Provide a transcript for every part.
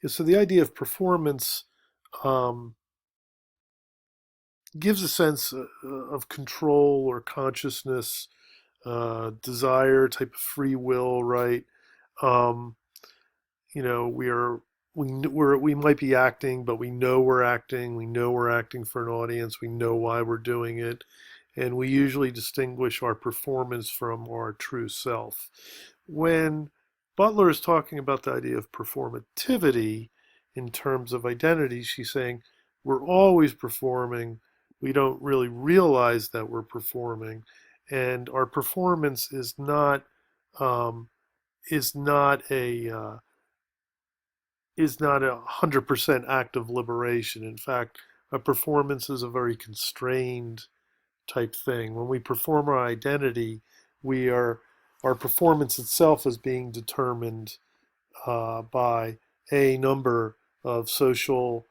So the idea of performance um, gives a sense of control or consciousness, desire, type of free will, right? Um, we are we might be acting, but we know we're acting. We know we're acting for an audience. We know why we're doing it, and we usually distinguish our performance from our true self. When Butler is talking about the idea of performativity in terms of identity, she's saying we're always performing. We don't really realize that we're performing, and our performance um, is not a is not 100% act of liberation. In fact, a performance is a very constrained type thing. When we perform our identity, we are our performance itself is being determined by a number of social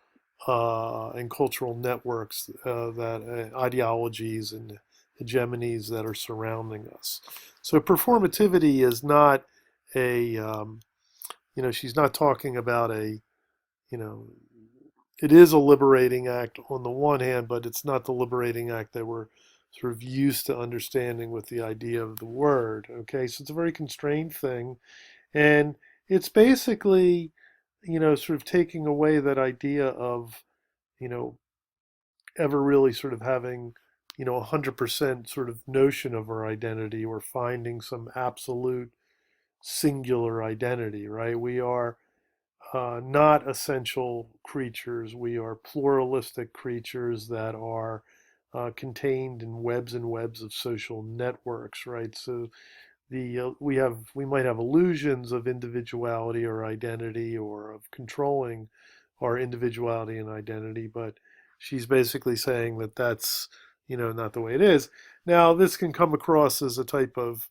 and cultural networks that ideologies and hegemonies that are surrounding us. So performativity is not a she's not talking about you know, it is a liberating act on the one hand, but it's not the liberating act that we're sort of used to understanding with the idea of the word. Okay, so it's a very constrained thing. And it's basically, sort of taking away that idea of, you know, ever really sort of having, 100% sort of notion of our identity or finding some absolute singular identity, right? We are not essential creatures. We are pluralistic creatures that are contained in webs and webs of social networks, right? So we might have illusions of individuality or identity or of controlling our individuality and identity, but she's basically saying that that's not the way it is. Now this can come across as a type of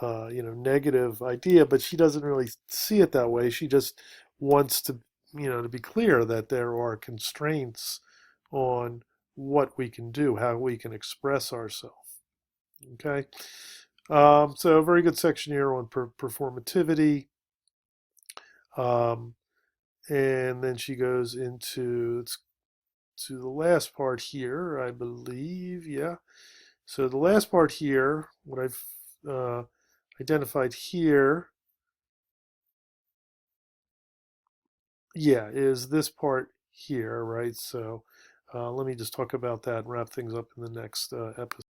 negative idea, but she doesn't really see it that way. She just wants to to be clear that there are constraints on what we can do, how we can express ourselves. Okay. So a very good section here on performativity. Um, and then she goes into to the last part here, I believe. Yeah. So the last part here, what I've identified here, yeah, is this part here, right? So let me just talk about that and wrap things up in the next episode.